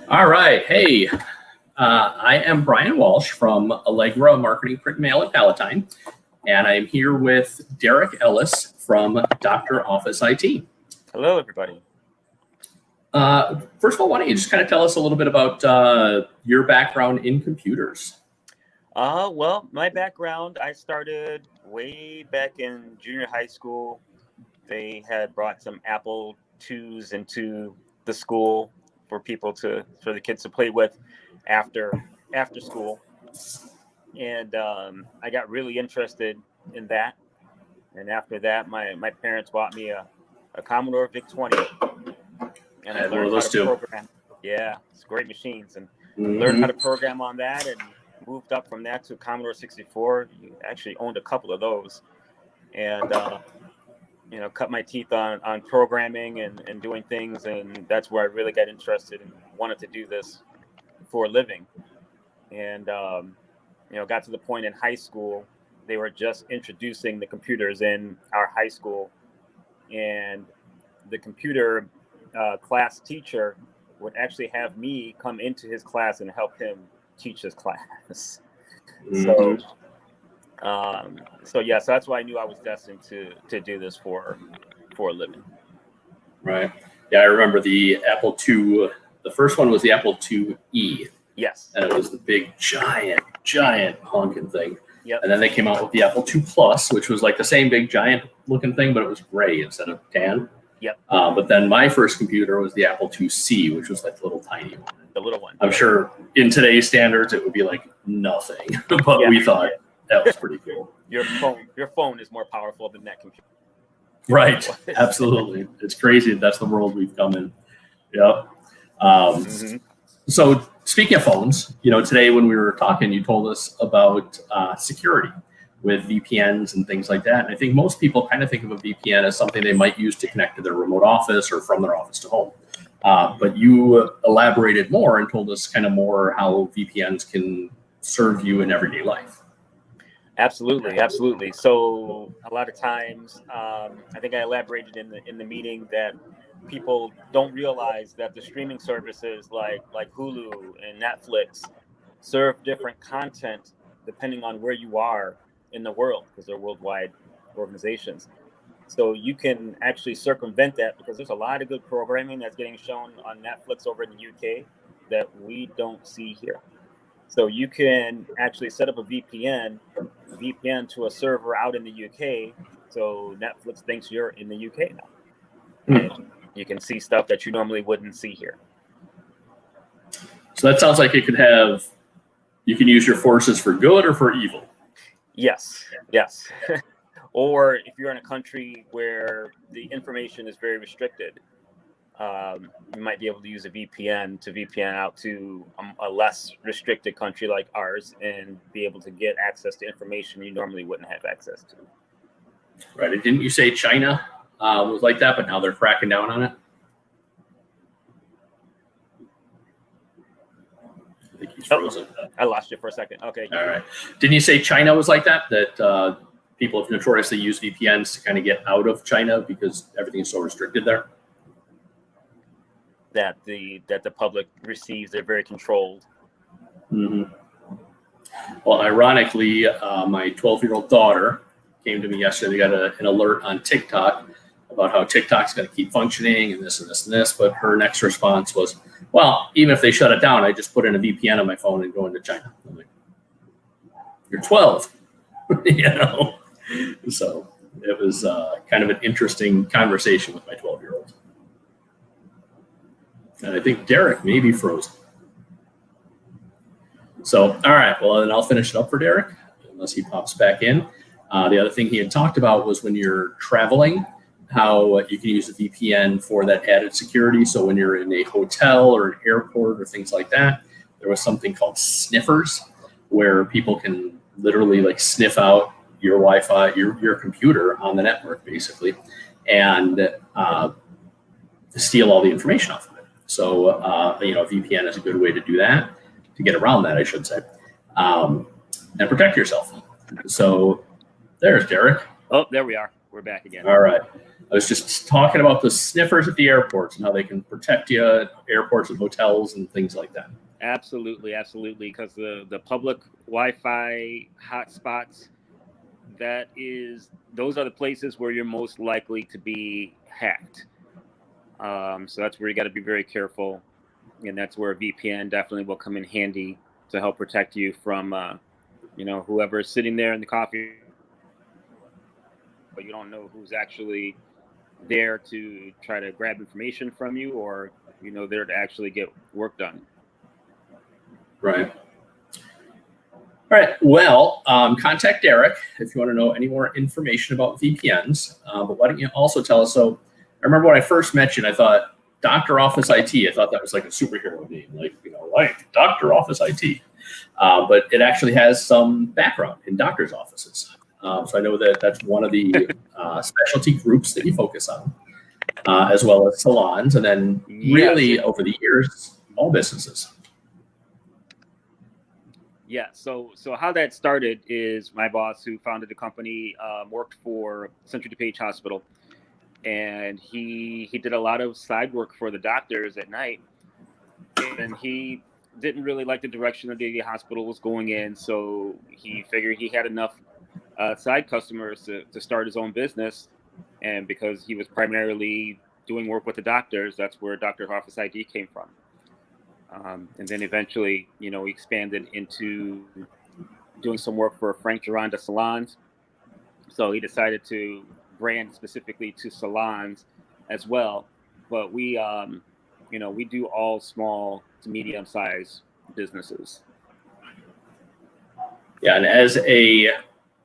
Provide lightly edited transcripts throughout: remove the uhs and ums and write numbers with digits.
All right. Hey, I am Brian Walsh from Allegra Marketing Print Mail at Palatine, and I'm here with Derrick Ellis from Dr. Office IT. Hello, everybody. First of all, why don't you just kind of tell us a little bit about your background in computers? Well, my background, I started way back in junior high school. They had brought some Apple IIs into the school for the kids to play with after school. And I got really interested in that. And after that, my parents bought me a Commodore VIC-20. And I learned how to program. Yeah, it's great machines. And learned how to program on that and moved up from that to Commodore 64. Actually owned a couple of those. And, cut my teeth on programming and doing things. And that's where I really got interested and wanted to do this for a living. And, got to the point in high school, they were just introducing the computers in our high school. And the computer class teacher would actually have me come into his class and help him teach his class. So that's why I knew I was destined to do this for a living. Right. Yeah, I remember the Apple II. The first one was the Apple IIe. Yes. And it was the big, giant honking thing. Yep. And then they came out with the Apple II Plus, which was like the same big, giant looking thing, but it was gray instead of tan. Yep. But then my first computer was the Apple IIc, which was like the little tiny one. The little one. I'm sure in today's standards it would be like nothing, but we thought that was pretty cool. Your phone is more powerful than that computer. Right. Absolutely. It's crazy. That's the world we've come in. Yep. So speaking of phones, today when we were talking, you told us about security with VPNs and things like that. And I think most people kind of think of a VPN as something they might use to connect to their remote office or from their office to home. But you elaborated more and told us kind of more how VPNs can serve you in everyday life. Absolutely. So a lot of times, I think I elaborated in the meeting that people don't realize that the streaming services like Hulu and Netflix serve different content depending on where you are in the world, because they're worldwide organizations. So you can actually circumvent that because there's a lot of good programming that's getting shown on Netflix over in the UK that we don't see here. So you can actually set up a VPN to a server out in the UK. So Netflix thinks you're in the UK now. And you can see stuff that you normally wouldn't see here. So that sounds like you can use your forces for good or for evil. Yes. Or if you're in a country where the information is very restricted, you might be able to use a VPN to VPN out to a less restricted country like ours and be able to get access to information you normally wouldn't have access to. Right. And didn't you say China was like that, but now they're cracking down on it? I think he's frozen. I lost you for a second. Okay. All right. Didn't you say China was like that? That people have notoriously used VPNs to kind of get out of China because everything is so restricted there? That the public receives, they're very controlled. Well, ironically, my 12-year-old daughter came to me yesterday. They got an alert on TikTok about how TikTok's going to keep functioning and this and this and this. But her next response was, well, even if they shut it down, I just put in a VPN on my phone and go into China. I'm like, you're 12, So it was kind of an interesting conversation with my 12-year-old. And I think Derrick may be frozen. So, all right, well, then I'll finish it up for Derrick, unless he pops back in. The other thing he had talked about was when you're traveling, how you can use a VPN for that added security. So when you're in a hotel or an airport or things like that, there was something called sniffers, where people can literally like sniff out your Wi-Fi, your computer on the network, basically, and steal all the information off of it. So, VPN is a good way to do that, to get around that, I should say, and protect yourself. So there's Derrick. Oh, there we are. We're back again. All right. I was just talking about the sniffers at the airports and how they can protect you at airports and hotels and things like that. Absolutely, absolutely. Because the public Wi-Fi hotspots, those are the places where you're most likely to be hacked. So that's where you got to be very careful, and that's where a VPN definitely will come in handy to help protect you from, whoever is sitting there in the coffee, but you don't know who's actually there to try to grab information from you, or there to actually get work done. Right. All right. Well, contact Derrick if you want to know any more information about VPNs. But why don't you also tell us? So, I remember when I first met you, and I thought Dr. Office IT. I thought that was like a superhero name, like Dr. Office IT. But it actually has some background in doctors' offices. So I know that that's one of the specialty groups that you focus on, as well as salons, and then really over the years, all businesses. Yeah. So how that started is my boss, who founded the company, worked for Central DuPage Hospital, and he did a lot of side work for the doctors at night, and he didn't really like the direction that the hospital was going in. So he figured he had enough side customers to start his own business, and because he was primarily doing work with the doctors, that's where Dr. Office ID came from. And then eventually, he expanded into doing some work for Frank Gironda salons. So he decided to brand specifically to salons as well. But we do all small to medium sized businesses. Yeah, and as a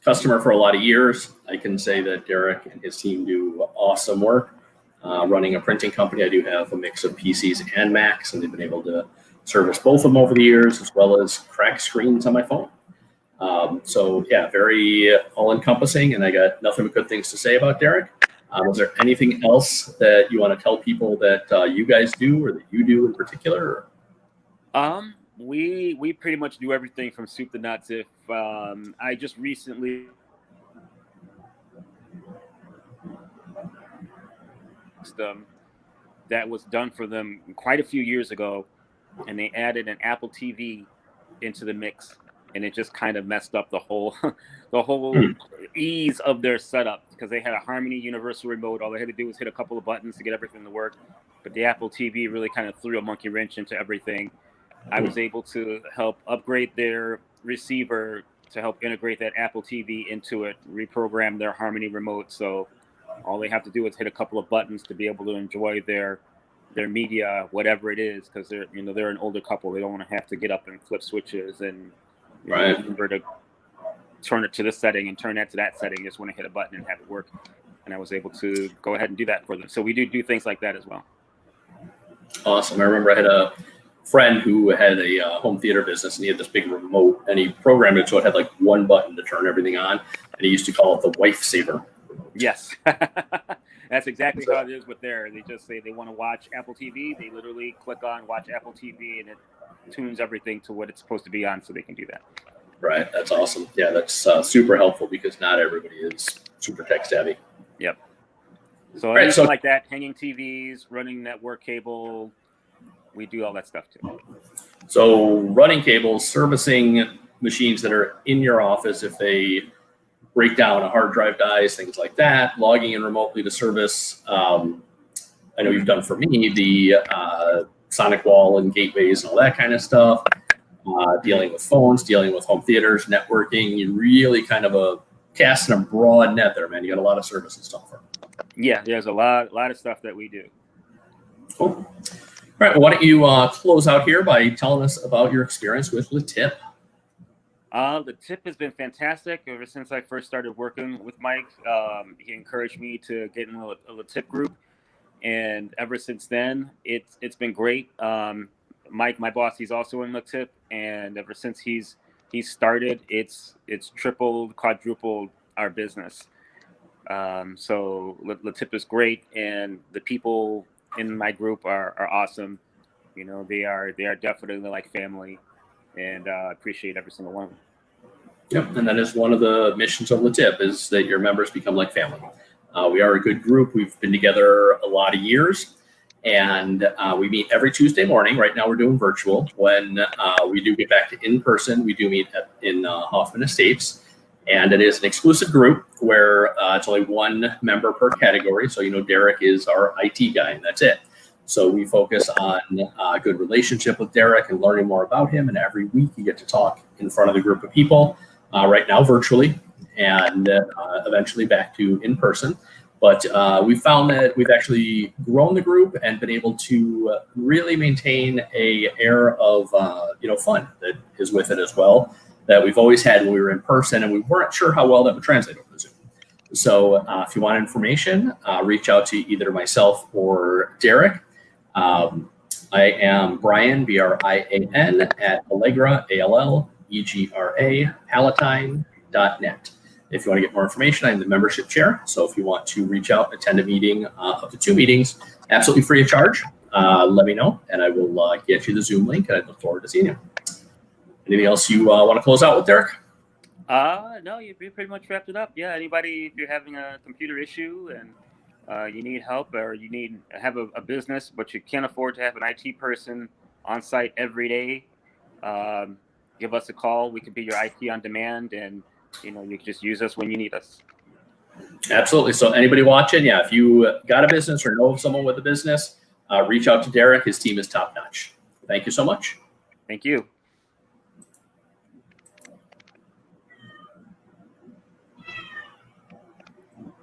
customer for a lot of years, I can say that Derrick and his team do awesome work. Running a printing company, I do have a mix of PCs and Macs, and they've been able to service both of them over the years, as well as crack screens on my phone. So yeah, very all-encompassing, and I got nothing but good things to say about Derrick. Is there anything else that you want to tell people that you guys do, or that you do in particular? We pretty much do everything from soup to nuts. If I just recently that was done for them quite a few years ago, and they added an Apple TV into the mix, and it just kind of messed up the whole ease of their setup, because they had a Harmony Universal Remote. All they had to do was hit a couple of buttons to get everything to work, but the Apple TV really kind of threw a monkey wrench into everything. I was able to help upgrade their receiver to help integrate that Apple TV into it, reprogram their Harmony remote, so all they have to do is hit a couple of buttons to be able to enjoy their media, whatever it is, because they're an older couple. They don't want to have to get up and flip switches and remember to turn it to this setting and turn that to that setting. Just want to hit a button and have it work. And I was able to go ahead and do that for them. So we do things like that as well. Awesome. I remember I had a friend who had a home theater business, and he had this big remote, and he programmed it so it had like one button to turn everything on, and he used to call it the wife saver. Yes. That's exactly how it is with there. They just say they want to watch Apple TV. They literally click on watch Apple TV, and it tunes everything to what it's supposed to be on, so they can do that. Right. That's awesome. Yeah, that's super helpful, because not everybody is super tech savvy. Yep. So anything like that, hanging TVs, running network cable, we do all that stuff too. So running cables, servicing machines that are in your office if they break down, a hard drive dies, things like that, logging in remotely to service. I know you've done for me the sonic wall and gateways and all that kind of stuff, dealing with phones, dealing with home theaters, networking. You really kind of casting a broad net there, man. You got a lot of services to offer. Yeah, there's a lot of stuff that we do. Cool. All right, well, why don't you close out here by telling us about your experience with LeTip? The tip has been fantastic ever since I first started working with Mike. He encouraged me to get in a tip group, and ever since then, it's been great. Mike, my boss, he's also in the tip, and ever since he's started, it's tripled, quadrupled our business. So the tip is great, and the people in my group are awesome. They are definitely like family. And I appreciate every single one of them. Yep, and that is one of the missions of the tip is that your members become like family. We are a good group. We've been together a lot of years, and we meet every Tuesday morning. Right now we're doing virtual. When we do get back to in person, we do meet in Hoffman Estates, and it is an exclusive group where it's only one member per category. So, Derrick is our IT guy, and that's it. So we focus on a good relationship with Derrick and learning more about him. And every week you get to talk in front of a group of people, right now virtually, and eventually back to in person. But we found that we've actually grown the group and been able to really maintain a air of fun that is with it as well, that we've always had when we were in person, and we weren't sure how well that would translate over Zoom. So if you want information, reach out to either myself or Derrick. I am Brian, Brian, at Allegra, Allegra, Palatine.net. If you want to get more information, I'm the membership chair. So if you want to reach out, attend a meeting, up to 2 meetings, absolutely free of charge, let me know, and I will get you the Zoom link, and I look forward to seeing you. Anything else you want to close out with, Derrick? No, you pretty much wrapped it up. Yeah, anybody, if you're having a computer issue and you need help, or you have a business, but you can't afford to have an IT person on site every day, give us a call. We could be your IT on demand, and you can just use us when you need us. Absolutely. So anybody watching, if you got a business or know of someone with a business, reach out to Derrick. His team is top notch. Thank you so much. Thank you.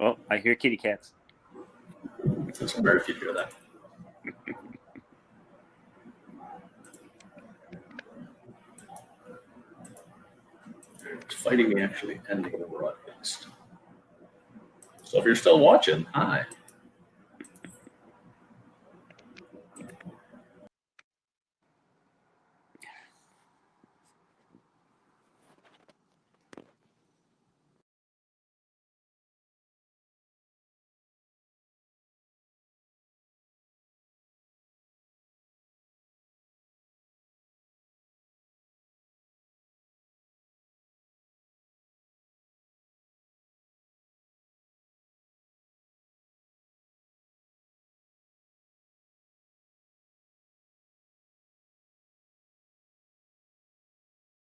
Oh, I hear kitty cats. It's rare if you hear that. It's fighting me actually ending the broadcast. So if you're still watching, hi.